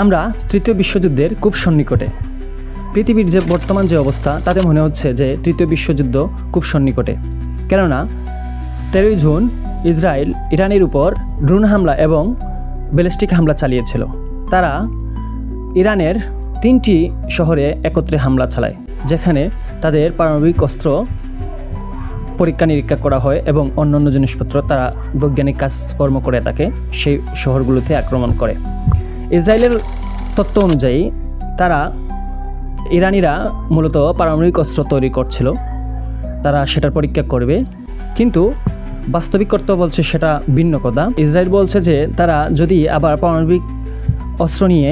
আমরা তৃতীয় বিশ্বযুদ্ধের খুব সন্নিকটে। পৃথিবীর যে বর্তমান যে অবস্থা তাতে মনে হচ্ছে যে তৃতীয় বিশ্বযুদ্ধ খুব সন্নিকটে। কেননা 13 জুন ইসরায়েল ইরানের উপর ড্রোন হামলা এবং ব্যালিস্টিক হামলা চালিয়েছিল। তারা ইরানের 3টি শহরে একত্রে হামলা চালায়, যেখানে তাদের পারমাণবিক অস্ত্র পরীক্ষা নিরীক্ষা করা হয় এবং অন্যান্য জিনিসপত্র তারা বৈজ্ঞানিক কাজকর্ম করে থাকে সেই শহরগুলোতে আক্রমণ করে। ইসরায়েলের তথ্য অনুযায়ী ইরানিরা মূলত পারমাণবিক অস্ত্র তৈরি করছিল, তারা সেটার পরীক্ষা করবে, কিন্তু বাস্তবিক অর্থ বলছে সেটা ভিন্ন কথা। ইসরায়েল বলছে যে তারা যদি আবার পারমাণবিক অস্ত্র নিয়ে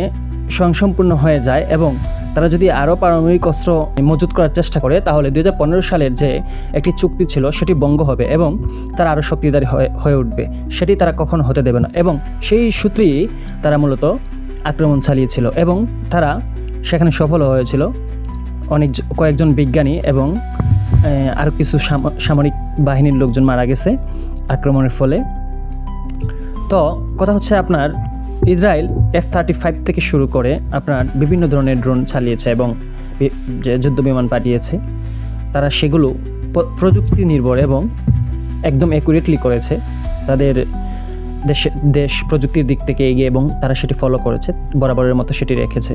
স্বয়ংসম্পূর্ণ হয়ে যায় এবং তারা যদি আরও পারমাণবিক অস্ত্র মজুত করার চেষ্টা করে, তাহলে 2015 সালের যে একটি চুক্তি ছিল সেটি ভঙ্গ হবে এবং তারা আরও শক্তিশালী হয়ে উঠবে। সেটি তারা কখনো হতে দেবে না এবং সেই সূত্রেই তারা মূলত আক্রমণ চালিয়েছিল এবং তারা সেখানে সফল হয়েছিল। কয়েকজন বিজ্ঞানী এবং আরও কিছু সামরিক বাহিনীর লোকজন মারা গেছে আক্রমণের ফলে। তো কথা হচ্ছে আপনার ইসরায়েল F-35 থেকে শুরু করে আপনার বিভিন্ন ধরনের ড্রোন চালিয়েছে এবং যুদ্ধ বিমান পাঠিয়েছে। তারা সেগুলো প্রযুক্তি নির্ভর এবং একদম অ্যাকুরেটলি করেছে। তাদের দেশ প্রযুক্তির দিক থেকে এগিয়ে এবং তারা সেটি ফলো করেছে, বরাবরের মতো সেটি রেখেছে।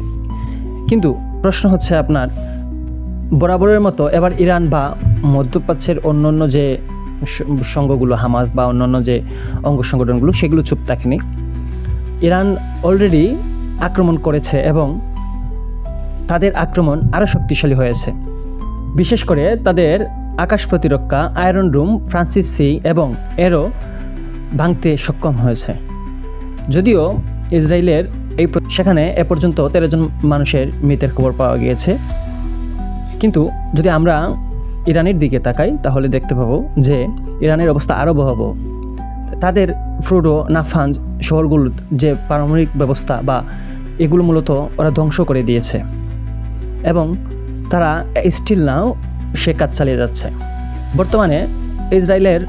কিন্তু প্রশ্ন হচ্ছে আপনার বরাবরের মতো এবার ইরান বা মধ্যপ্রাচ্যের অন্যান্য যে সংঘগুলো, হামাস বা অন্যান্য যে অঙ্গ সংগঠনগুলো, সেগুলো চুপ থাকেনি। ইরান অলরেডি আক্রমণ করেছে এবং তাদের আক্রমণ আরও শক্তিশালী হয়েছে। বিশেষ করে তাদের আকাশ প্রতিরক্ষা আয়রন ডোম, ফ্রান্সিস সি এবং এরও ভাঙতে সক্ষম হয়েছে। যদিও ইসরায়েলের সেখানে এ পর্যন্ত 13 জন মানুষের মৃতের খবর পাওয়া গিয়েছে, কিন্তু যদি আমরা ইরানের দিকে তাকাই তাহলে দেখতে পাবো যে ইরানের অবস্থা আরও ভয়াবহ। তাদের ফ্রুডো, নাফাঞ্জ শহরগুলোর যে পারমাণবিক ব্যবস্থা বা এগুলো মূলত ওরা ধ্বংস করে দিয়েছে এবং তারা স্টিল নাও সে কাজ চালিয়ে যাচ্ছে। বর্তমানে ইসরায়েলের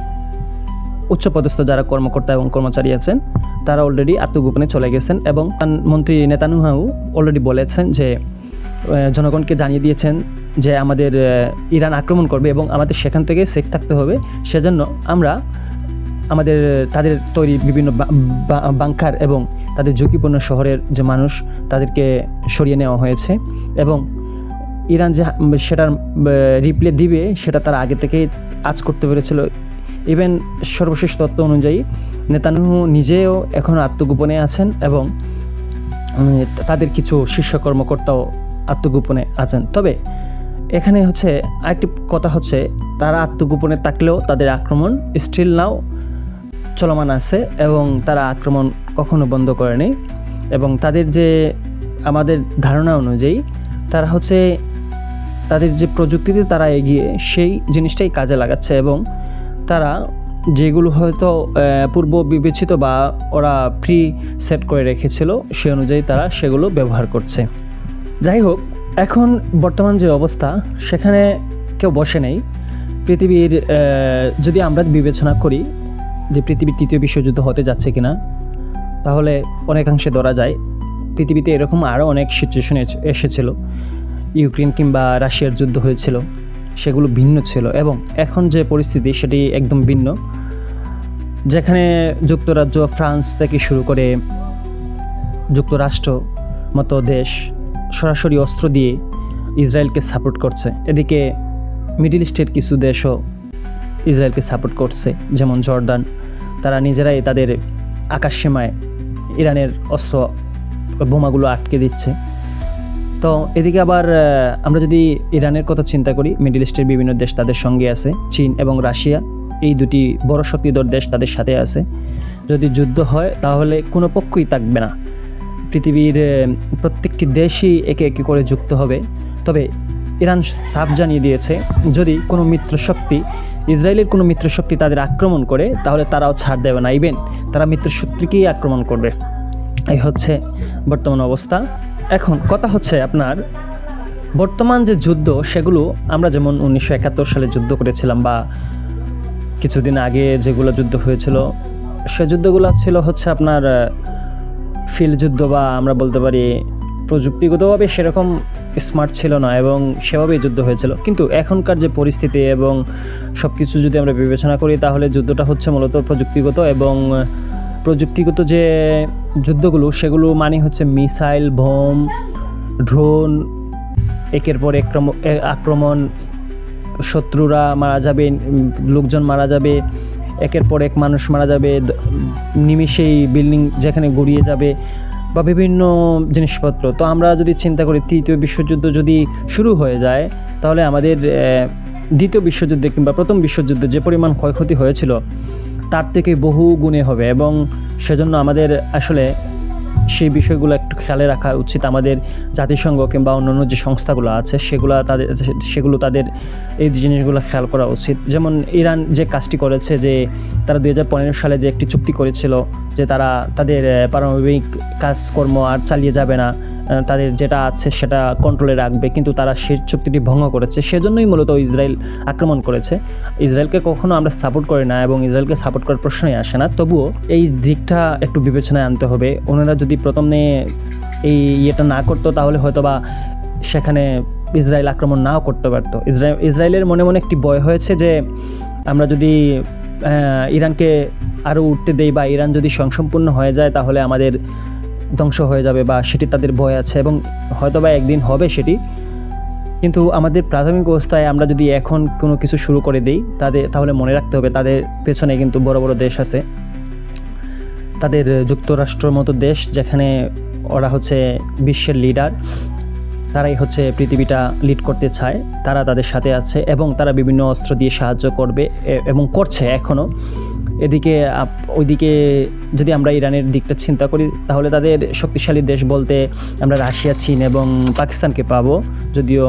উচ্চপদস্থ যারা কর্মকর্তা এবং কর্মচারী আছেন তারা অলরেডি আত্মগোপনে চলে গেছেন এবং মন্ত্রী নেতানিয়াহু অলরেডি বলেছেন যে জনগণকে জানিয়ে দিয়েছেন যে আমাদের ইরান আক্রমণ করবে এবং আমাদের সেখান থেকে সেফ থাকতে হবে। সেজন্য আমরা তাদের তৈরি বিভিন্ন বাংকার এবং তাদের ঝুঁকিপূর্ণ শহরের যে মানুষ তাদেরকে সরিয়ে নেওয়া হয়েছে এবং ইরান যে সেটার রিপ্লে দিবে সেটা তারা আগে থেকেই আজ করতে পেরেছিল। ইভেন সর্বশেষ তথ্য অনুযায়ী নেতানিয়াহু নিজেও এখন আত্মগোপনে আছেন এবং তাদের কিছু শীর্ষ কর্মকর্তাও আত্মগোপনে আছেন। তবে এখানে হচ্ছে আরেকটি কথা হচ্ছে, তারা আত্মগোপনে থাকলেও তাদের আক্রমণ স্টিল নাও চলমান আছে এবং তারা আক্রমণ কখনো বন্ধ করেনি এবং তাদের যে আমাদের ধারণা অনুযায়ী তারা হচ্ছে তাদের যে প্রযুক্তিতে তারা এগিয়ে সেই জিনিসটাই কাজে লাগাচ্ছে এবং তারা যেগুলো হয়তো পূর্ব বিবেচিত বা ওরা প্রি সেট করে রেখেছিল সে অনুযায়ী তারা সেগুলো ব্যবহার করছে। যাই হোক, এখন বর্তমান যে অবস্থা সেখানে কেউ বসে নেই। পৃথিবীর যদি আমরা বিবেচনা করি যে পৃথিবীর তৃতীয় বিশ্বযুদ্ধ হতে যাচ্ছে কিনা, তাহলে অনেকাংশে ধরা যায় পৃথিবীতে এরকম আরও অনেক সিচুয়েশন এসেছিল। ইউক্রেন কিংবা রাশিয়ার যুদ্ধ হয়েছিল, সেগুলো ভিন্ন ছিল এবং এখন যে পরিস্থিতি সেটি একদম ভিন্ন, যেখানে যুক্তরাজ্য, ফ্রান্স থেকে শুরু করে যুক্তরাষ্ট্র মতো দেশ সরাসরি অস্ত্র দিয়ে ইসরায়েলকে সাপোর্ট করছে। এদিকে মিডল ইস্টের কিছু দেশও ইসরায়েলকে সাপোর্ট করছে, যেমন জর্ডান। তারা নিজেরাই তাদের আকাশ সীমায় ইরানের অস্ত্র বোমাগুলো আটকে দিচ্ছে। তো এদিকে আবার আমরা যদি ইরানের কথা চিন্তা করি, মিডল ইস্টের বিভিন্ন দেশ তাদের সঙ্গে আছে, চীন এবং রাশিয়া, এই দুটি বড় শক্তিধর দেশ তাদের সাথে আছে। যদি যুদ্ধ হয় তাহলে কোনো পক্ষই থাকবে না, পৃথিবীর প্রত্যেকটি দেশই একে একে করে যুক্ত হবে। তবে ইরান সাফ জানিয়ে দিয়েছে যদি কোনো মিত্রশক্তি, ইসরায়েলের কোনো মিত্রশক্তি তাদের আক্রমণ করে তাহলে তারাও ছাড় দেবে না, ইভেন তারা মিত্রশক্তিকেই আক্রমণ করবে। এই হচ্ছে বর্তমান অবস্থা। এখন কথা হচ্ছে আপনার বর্তমান যে যুদ্ধ সেগুলো আমরা যেমন 1971 সালে যুদ্ধ করেছিলাম বা কিছুদিন আগে যেগুলো যুদ্ধ হয়েছিল সে যুদ্ধগুলো ছিল হচ্ছে আপনার ফিল্ড যুদ্ধ বা আমরা বলতে পারি প্রযুক্তিগতভাবে সেরকম স্মার্ট ছিল না এবং সেভাবেই যুদ্ধ হয়েছিল। কিন্তু এখনকার যে পরিস্থিতি এবং সব কিছু যদি আমরা বিবেচনা করি তাহলে যুদ্ধটা হচ্ছে মূলত প্রযুক্তিগত, এবং প্রযুক্তিগত যে যুদ্ধগুলো সেগুলো মানে হচ্ছে মিসাইল, বোম, ড্রোন, একের পর আক্রমণ, শত্রুরা মারা যাবে, লোকজন মারা যাবে, একের পর এক মানুষ মারা যাবে, নিমিষেই বিল্ডিং যেখানে গড়িয়ে যাবে বা বিভিন্ন জিনিসপত্র। তো আমরা যদি চিন্তা করি তৃতীয় বিশ্বযুদ্ধ যদি শুরু হয়ে যায় তাহলে আমাদের দ্বিতীয় বিশ্বযুদ্ধে কিংবা প্রথম বিশ্বযুদ্ধে যে পরিমাণ ক্ষয়ক্ষতি হয়েছিল তার থেকে বহু গুণে হবে, এবং সেজন্য আমাদের আসলে সেই বিষয়গুলো একটু খেয়ালে রাখা উচিত। আমাদের জাতিসংঘ কিংবা অন্যান্য যে সংস্থাগুলো আছে সেগুলো তাদের এই জিনিসগুলো খেয়াল করা উচিত। যেমন ইরান যে কাজটি করেছে, যে তারা 2015 সালে যে একটি চুক্তি করেছিল যে তারা তাদের পারমাণবিক কাজকর্ম আর চালিয়ে যাবে না, তাদের যেটা আছে সেটা কন্ট্রোলে রাখবে, কিন্তু তারা সেই চুক্তিটি ভঙ্গ করেছে। সেজন্যই মূলত ইসরায়েল আক্রমণ করেছে। ইসরায়েলকে কখনো আমরা সাপোর্ট করি না এবং ইসরায়েলকে সাপোর্ট করার প্রশ্নই আসে না, তবুও এই দিকটা একটু বিবেচনায় আনতে হবে। ওনারা যদি প্রথমে এই ইয়েটা না করতো তাহলে হয়তো বা সেখানে ইসরায়েল আক্রমণ নাও করতে পারতো। ইসরায়েলের মনে মনে একটি ভয় হয়েছে যে আমরা যদি ইরানকে আরও উঠতে দেই বা ইরান যদি স্বয়ংসম্পূর্ণ হয়ে যায় তাহলে আমাদের ধ্বংস হয়ে যাবে, বা সেটি তাদের ভয় আছে এবং হয়তো বা একদিন হবে সেটি। কিন্তু আমাদের প্রাথমিক অবস্থায় আমরা যদি এখন কোনো কিছু শুরু করে দিই তাহলে মনে রাখতে হবে তাদের পেছনে কিন্তু বড় বড় দেশ আছে। তাদের যুক্তরাষ্ট্রের মতো দেশ, যেখানে ওরা হচ্ছে বিশ্বের লিডার, তারাই হচ্ছে পৃথিবীটা লিড করতে চায়, তারা তাদের সাথে আছে এবং তারা বিভিন্ন অস্ত্র দিয়ে সাহায্য করবে এবং করছে এখনও। ওইদিকে যদি আমরা ইরানের দিকটা চিন্তা করি তাহলে তাদের শক্তিশালী দেশ বলতে আমরা রাশিয়া, চীন এবং পাকিস্তানকে পাবো, যদিও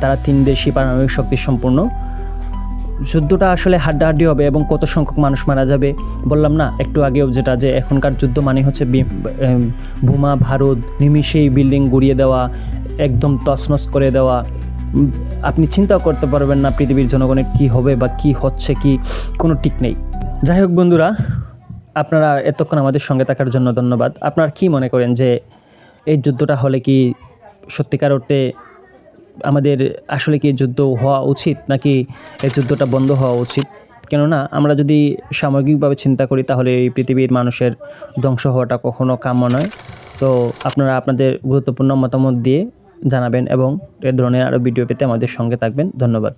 তারা 3 দেশই পারমাণবিক শক্তি সম্পন্ন। যুদ্ধটা আসলে হাড্ডাহাড্ডি হবে এবং কত সংখ্যক মানুষ মারা যাবে বললাম না একটু আগেও, যেটা যে এখনকার যুদ্ধ মানে হচ্ছে বোমা বারুদ, নিমিষেই বিল্ডিং গুড়িয়ে দেওয়া, একদম তছনছ করে দেওয়া। আপনি চিন্তাও করতে পারবেন না পৃথিবীর জনগণের কি হবে বা কি হচ্ছে, কি কোনো ঠিক নেই। যাই হোক বন্ধুরা, আপনারা এতক্ষণ আমাদের সঙ্গে থাকার জন্য ধন্যবাদ। আপনারা কি মনে করেন যে এই যুদ্ধটা হলে কি সত্যিকার অর্থে আমাদের আসলে কি যুদ্ধ হওয়া উচিত, নাকি এই যুদ্ধটা বন্ধ হওয়া উচিত? কেননা আমরা যদি সামগ্রিকভাবে চিন্তা করি তাহলে এই পৃথিবীর মানুষের ধ্বংস হওয়াটা কখনো কাম্য নয়। তো আপনারা আপনাদের গুরুত্বপূর্ণ মতামত দিয়ে জানাবেন এবং এ ধরনের আরও ভিডিও পেতে আমাদের সঙ্গে থাকবেন। ধন্যবাদ।